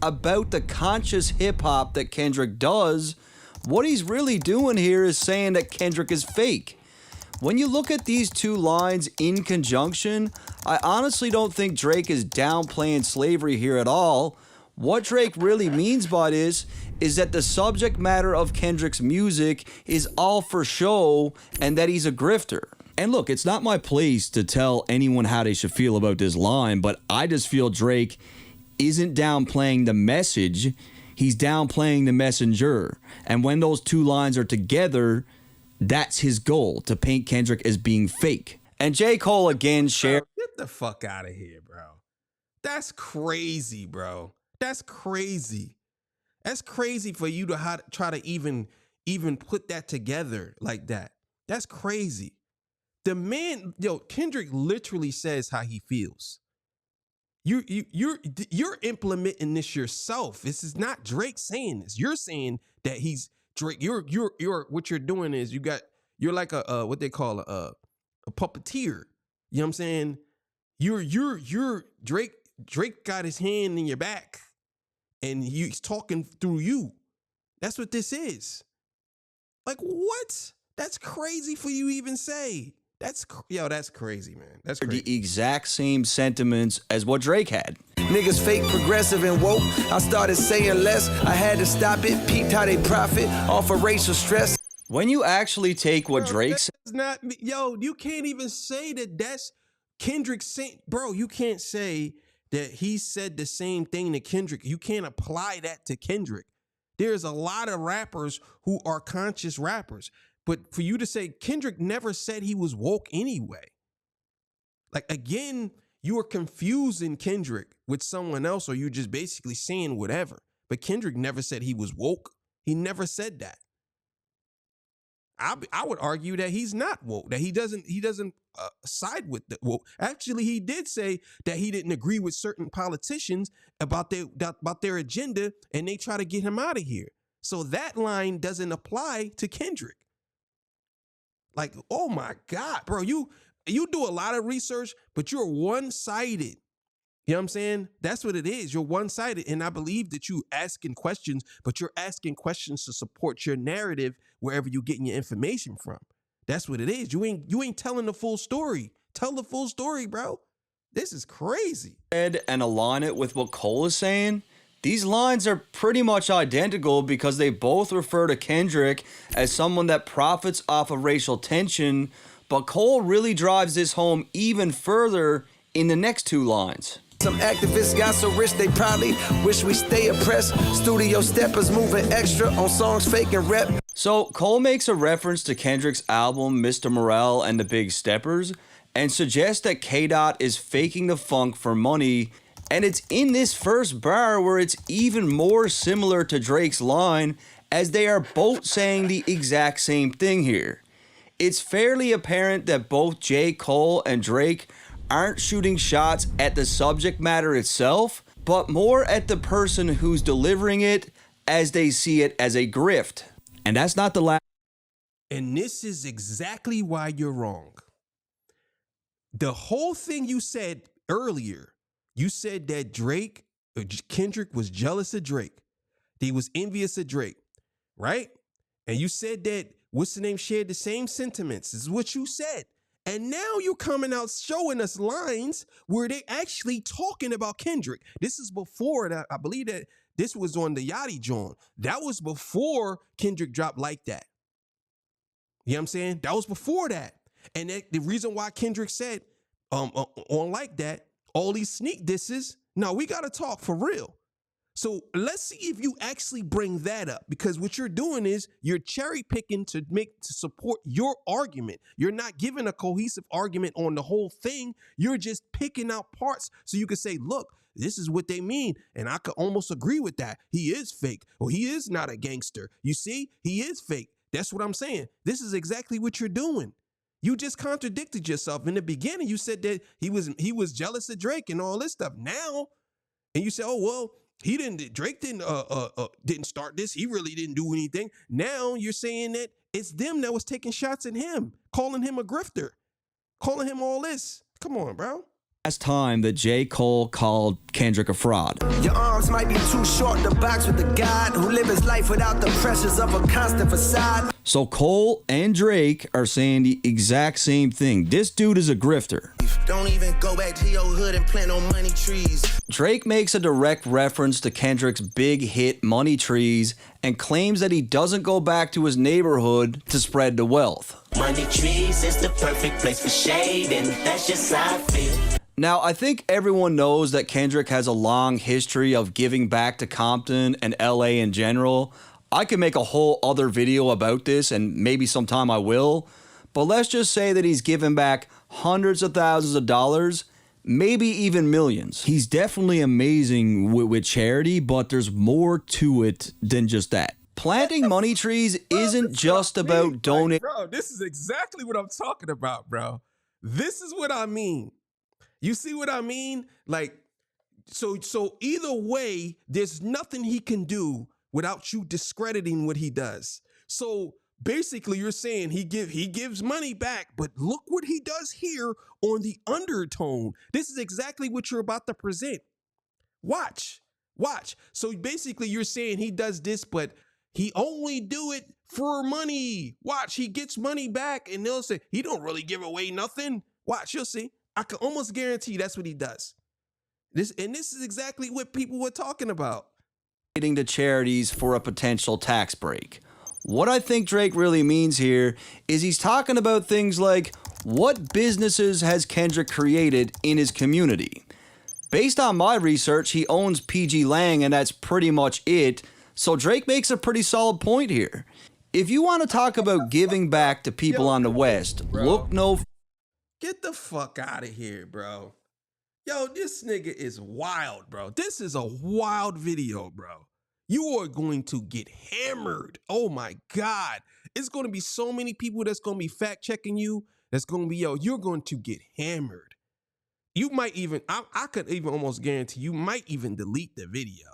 About the conscious hip-hop that Kendrick does, what he's really doing here is saying that Kendrick is fake. When you look at these two lines in conjunction, I honestly don't think Drake is downplaying slavery here at all. What Drake really means by this is that the subject matter of Kendrick's music is all for show and that he's a grifter. And look, it's not my place to tell anyone how they should feel about this line, but I just feel Drake isn't downplaying the message, he's downplaying the messenger. And when those two lines are together, that's his goal, to paint Kendrick as being fake. And J. Cole again shared... Get the fuck out of here, bro. That's crazy, bro. That's crazy. That's crazy for you to try to even put that together like that. That's crazy. The man, Kendrick literally says how he feels. You're implementing this yourself. This is not Drake saying this. You're saying that he's Drake. You're what you're doing is you're like a what they call a puppeteer. You know what I'm saying? You're Drake. Drake got his hand in your back, and he's talking through you. That's what this is. Like what? That's crazy for you to even say. That's crazy, man. That's crazy. The exact same sentiments as what Drake had. Niggas fake, progressive, and woke. I started saying less. I had to stop it. Peeped how they profit off of racial stress. When you actually take what Drake said... You can't even say that that's Kendrick saying... Bro, you can't say that he said the same thing to Kendrick. You can't apply that to Kendrick. There's a lot of rappers who are conscious rappers. But for you to say Kendrick never said he was woke anyway. Like, again, you are confusing Kendrick with someone else, or you're just basically saying whatever. But Kendrick never said he was woke. He never said that. I would argue that he's not woke, that he doesn't side with the woke. Actually, he did say that he didn't agree with certain politicians about their agenda, and they try to get him out of here. So that line doesn't apply to Kendrick. Like, oh my God, bro, you do a lot of research, but you're one-sided. You know what I'm saying? That's what it is. You're one-sided. And I believe that you asking questions, but you're asking questions to support your narrative wherever you're getting your information from. That's what it is. You ain't telling the full story. Tell the full story, bro. This is crazy. And align it with what Cole is saying. These lines are pretty much identical because they both refer to Kendrick as someone that profits off of racial tension, but Cole really drives this home even further in the next two lines. Some activists got so rich they probably wish we stay oppressed. Studio steppers moving extra on songs fake and rep. So Cole makes a reference to Kendrick's album Mr. Morale and the Big Steppers and suggests that K-Dot is faking the funk for money. And it's in this first bar where it's even more similar to Drake's line, as they are both saying the exact same thing here. It's fairly apparent that both J. Cole and Drake aren't shooting shots at the subject matter itself, but more at the person who's delivering it as they see it as a grift. And that's not the last. And this is exactly why you're wrong. The whole thing you said earlier, you said that Kendrick was jealous of Drake. He was envious of Drake, right? And you said that what's the name shared the same sentiments. This is what you said. And now you're coming out showing us lines where they actually talking about Kendrick. This is before that. I believe that this was on the Yachty joint. That was before Kendrick dropped Like That. You know what I'm saying? That was before that. And the reason why Kendrick said on Like That, all these sneak disses, no, we got to talk for real. So let's see if you actually bring that up, because what you're doing is you're cherry picking to support your argument. You're not giving a cohesive argument on the whole thing. You're just picking out parts so you can say, look, this is what they mean. And I could almost agree with that. He is fake, or he is not a gangster. You see, he is fake. That's what I'm saying. This is exactly what you're doing. You just contradicted yourself. In the beginning, you said that he was jealous of Drake and all this stuff. Now, and you say, oh, well, Drake didn't start this. He really didn't do anything. Now you're saying that it's them that was taking shots at him, calling him a grifter, calling him all this. Come on, bro. Last time that J. Cole called Kendrick a fraud. Your arms might be too short to box with the God who live his life without the pressures of a constant facade. So Cole and Drake are saying the exact same thing. This dude is a grifter. Don't even go back to your hood and plant no money trees. Drake makes a direct reference to Kendrick's big hit Money Trees and claims that he doesn't go back to his neighborhood to spread the wealth. Money Trees is the perfect place for shade, and that's just how I feel. Now, I think everyone knows that Kendrick has a long history of giving back to Compton and LA in general. I could make a whole other video about this, and maybe sometime I will. But let's just say that he's given back hundreds of thousands of dollars, maybe even millions. He's definitely amazing with charity, but there's more to it than just that. Planting money trees isn't just about donating. Bro, this is exactly what I'm talking about, bro. This is what I mean. You see what I mean? Like, so either way, there's nothing he can do without you discrediting what he does. So basically, you're saying he gives money back, but look what he does here on the undertone. This is exactly what you're about to present. Watch. So basically, you're saying he does this, but he only do it for money. Watch, he gets money back, and they'll say he don't really give away nothing. Watch, you'll see. I can almost guarantee that's what he does. This is exactly what people were talking about. To charities for a potential tax break. What I think Drake really means here is he's talking about things like, what businesses has Kendrick created in his community? Based on my research, he owns PG Lang, and that's pretty much it. So Drake makes a pretty solid point here. If you want to talk about giving back to people on the West, look no... Get the fuck out of here, bro. Yo, this nigga is wild, bro. This is a wild video, bro. You are going to get hammered. Oh my God. It's going to be so many people that's going to be fact checking you. That's going to be, yo, you're going to get hammered. You might even, I could even almost guarantee you might even delete the video.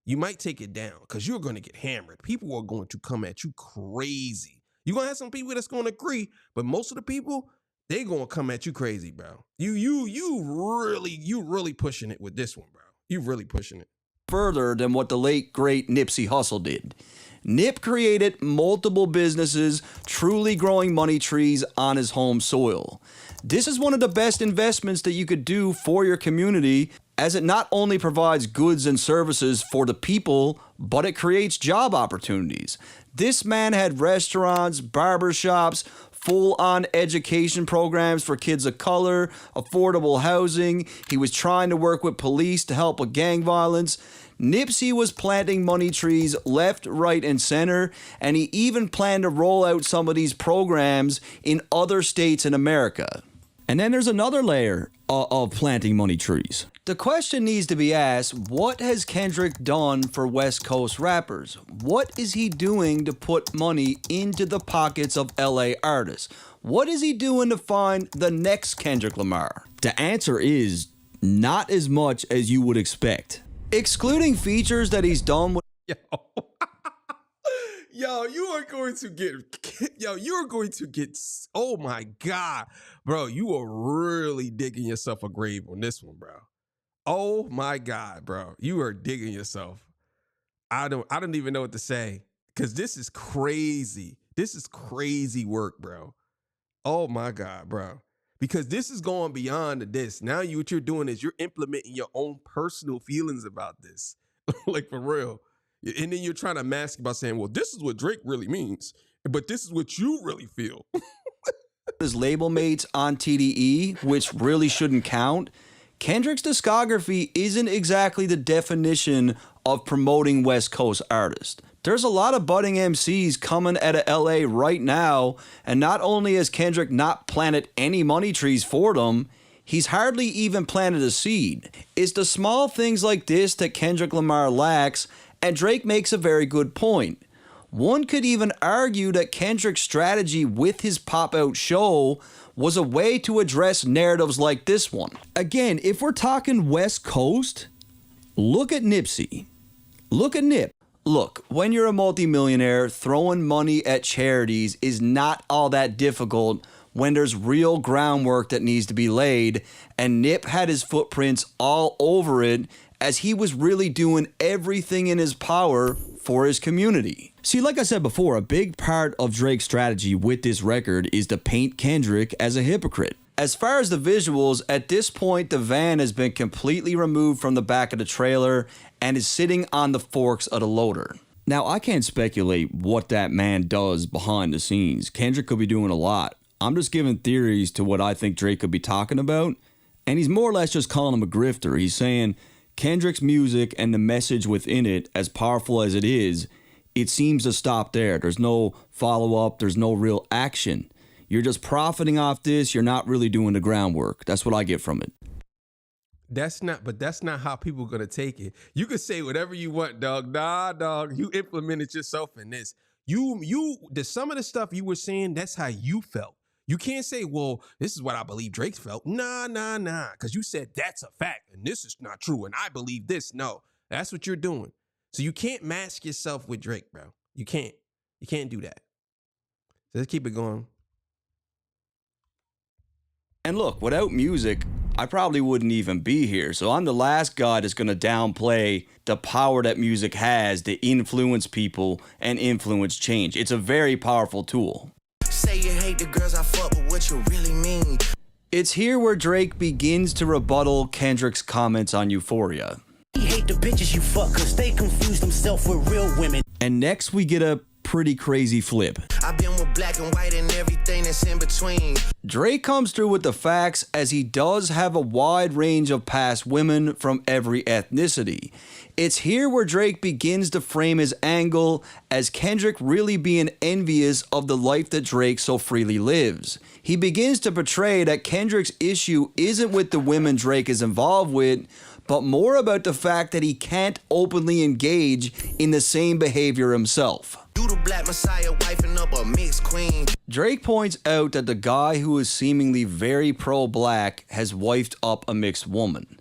You might take it down because you're going to get hammered. People are going to come at you crazy. You're going to have some people that's going to agree, but most of the people, they gonna come at you crazy, bro. You really pushing it with this one, bro. You really pushing it. Further than what the late, great Nipsey Hussle did. Nip created multiple businesses, truly growing money trees on his home soil. This is one of the best investments that you could do for your community, as it not only provides goods and services for the people, but it creates job opportunities. This man had restaurants, barbershops, full-on education programs for kids of color, affordable housing. He was trying to work with police to help with gang violence. Nipsey was planting money trees left, right, and center, and he even planned to roll out some of these programs in other states in America. And then there's another layer of planting money trees. The question needs to be asked, what has Kendrick done for West Coast rappers? What is he doing to put money into the pockets of LA artists? What is he doing to find the next Kendrick Lamar? The answer is not as much as you would expect. Excluding features that he's done with... Yo, you're going to get, oh my God, bro, you are really digging yourself a grave on this one, bro. Oh my God, bro, you are digging yourself. I don't even know what to say, because this is crazy. This is crazy work, bro. Oh my God, bro. Because this is going beyond this. Now what you're doing is you're implementing your own personal feelings about this. Like, for real. And then you're trying to mask it by saying, well, this is what Drake really means, but this is what you really feel. His label mates on TDE, which really shouldn't count. Kendrick's discography isn't exactly the definition of promoting West Coast artists. There's a lot of budding MCs coming out of LA right now, and not only has Kendrick not planted any money trees for them, he's hardly even planted a seed. It's the small things like this that Kendrick Lamar lacks, and Drake makes a very good point. One could even argue that Kendrick's strategy with his pop-out show was a way to address narratives like this one. Again, if we're talking West Coast, look at Nipsey. Look at Nip. Look, when you're a multimillionaire, throwing money at charities is not all that difficult when there's real groundwork that needs to be laid, and Nip had his footprints all over it as he was really doing everything in his power for his community. See, like I said before, a big part of Drake's strategy with this record is to paint Kendrick as a hypocrite. As far as the visuals, at this point, the van has been completely removed from the back of the trailer and is sitting on the forks of the loader. Now, I can't speculate what that man does behind the scenes. Kendrick could be doing a lot. I'm just giving theories to what I think Drake could be talking about, and he's more or less just calling him a grifter. He's saying Kendrick's music and the message within it, as powerful as it is, it seems to stop there. There's no follow-up, there's no real action. You're just profiting off this, you're not really doing the groundwork. That's what I get from it. That's not how people are gonna take it. You can say whatever you want, dog. Nah, dog. You implemented yourself in this. Some of the stuff you were saying, that's how you felt. You can't say, well, this is what I believe Drake felt. Nah. Because you said that's a fact and this is not true and I believe this. No, that's what you're doing. So you can't mask yourself with Drake, bro. You can't. You can't do that. So let's keep it going. And look, without music, I probably wouldn't even be here. So I'm the last guy that's going to downplay the power that music has to influence people and influence change. It's a very powerful tool. Say you hate the girls I fuck, but what you really mean? It's here where Drake begins to rebuttal Kendrick's comments on Euphoria. He hate the bitches you fuck cause they confuse themselves with real women. And next we get a pretty crazy flip. I've been with black and white and everything that's in between. Drake comes through with the facts, as he does have a wide range of past women from every ethnicity. It's here where Drake begins to frame his angle as Kendrick really being envious of the life that Drake so freely lives. He begins to portray that Kendrick's issue isn't with the women Drake is involved with, but more about the fact that he can't openly engage in the same behavior himself. You the black messiah wifing up a mixed queen. Drake points out that the guy who is seemingly very pro-black has wifed up a mixed woman.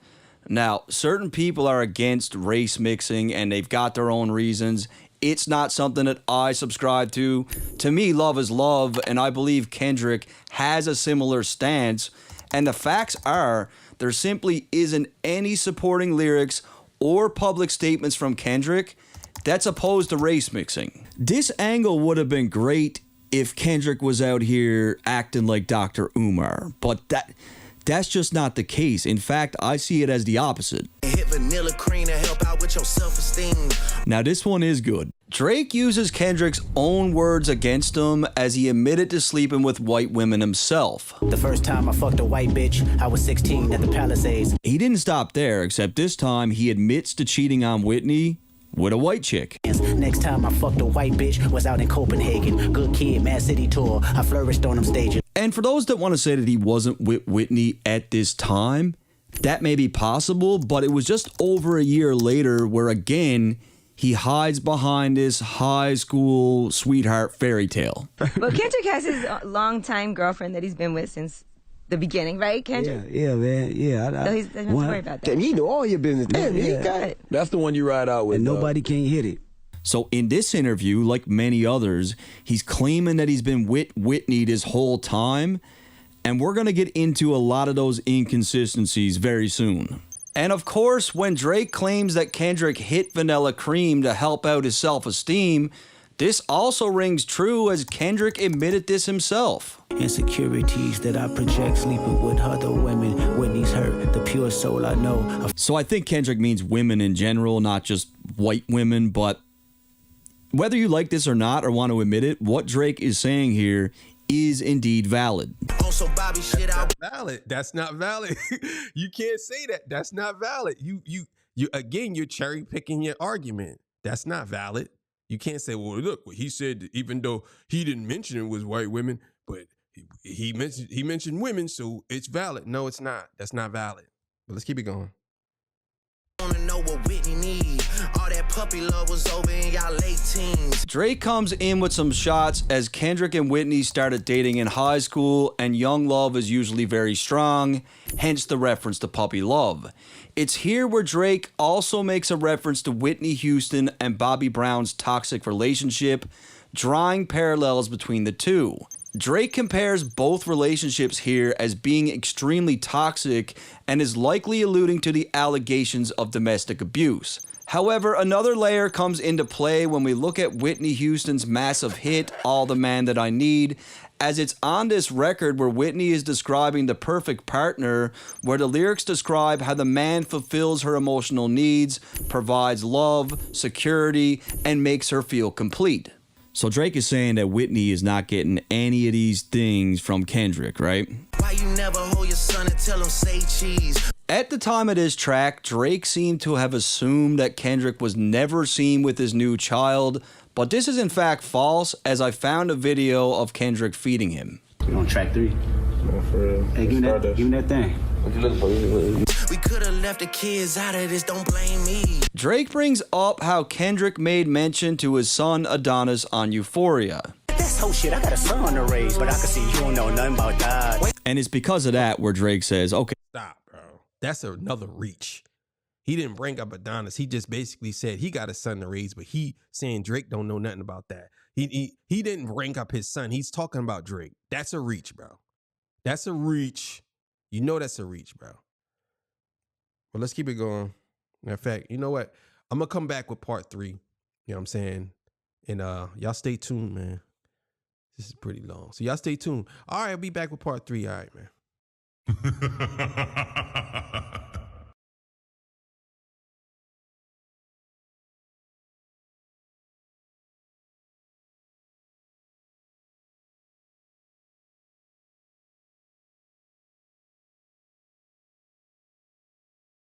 Now, certain people are against race mixing and they've got their own reasons. It's not something that I subscribe to. To me, love is love, and I believe Kendrick has a similar stance. And the facts are, there simply isn't any supporting lyrics or public statements from Kendrick that's opposed to race mixing. This angle would have been great if Kendrick was out here acting like Dr. Umar, but that's just not the case. In fact, I see it as the opposite. Hit vanilla cream to help out with your self-esteem. Now this one is good. Drake uses Kendrick's own words against him as he admitted to sleeping with white women himself. The first time I fucked a white bitch, I was 16 at the Palisades. He didn't stop there, except this time he admits to cheating on Whitney with a white chick. Next time I fucked a white bitch was out in Copenhagen. Good kid, Mad City tour. I flourished on them stages. And for those that want to say that he wasn't with Whitney at this time, that may be possible, but it was just over a year later where, again, he hides behind this high school sweetheart fairy tale. But Kendrick has his longtime girlfriend that he's been with since the beginning, right, Kendrick? Yeah, man. Yeah. So he's not to worry about that. Damn, you know all your business. Damn, he got it. That's the one you ride out with. And nobody can hit it. So in this interview, like many others, he's claiming that he's been with Whitney this whole time. And we're going to get into a lot of those inconsistencies very soon. And of course, when Drake claims that Kendrick hit Vanilla Cream to help out his self-esteem, this also rings true as Kendrick admitted this himself. Insecurities that I project sleeping with other women. Whitney's hurt, the pure soul I know. So I think Kendrick means women in general, not just white women. But whether you like this or not or want to admit it, what Drake is saying here is indeed valid. That's not valid. That's not valid. You can't say that. That's not valid. You again, you're cherry picking your argument. That's not valid. You can't say, well, look, what he said, even though he didn't mention it was white women, but he mentioned women, so it's valid. No, it's not. That's not valid. But let's keep it going. Know what Whitney need. All that puppy love was over in y'all late teens. Drake comes in with some shots as Kendrick and Whitney started dating in high school, and young love is usually very strong, hence the reference to puppy love. It's here where Drake also makes a reference to Whitney Houston and Bobby Brown's toxic relationship, drawing parallels between the two. Drake compares both relationships here as being extremely toxic and is likely alluding to the allegations of domestic abuse. However, another layer comes into play when we look at Whitney Houston's massive hit, All the Man That I Need, as it's on this record where Whitney is describing the perfect partner, where the lyrics describe how the man fulfills her emotional needs, provides love, security, and makes her feel complete. So Drake is saying that Whitney is not getting any of these things from Kendrick, right? Why you never hold your son and tell him say cheese? At the time of this track, Drake seemed to have assumed that Kendrick was never seen with his new child, but this is in fact false, as I found a video of Kendrick feeding him. We on track 3. No, for real. Hey, give me that thing. What you looking for? We could have left the kids out of this, don't blame me. Drake brings up how Kendrick made mention to his son Adonis on Euphoria. That's whole shit. I got a son to raise, but I can see you don't know nothing about that. And it's because of that where Drake says, okay. Stop, bro. That's another reach. He didn't bring up Adonis. He just basically said he got a son to raise, but he saying Drake don't know nothing about that. He didn't bring up his son. He's talking about Drake. That's a reach, bro. That's a reach. You know that's a reach, bro. Well, let's keep it going. Matter of fact, you know what? I'm going to come back with part 3. You know what I'm saying? And y'all stay tuned, man. This is pretty long. So y'all stay tuned. All right, I'll be back with part 3. All right, man.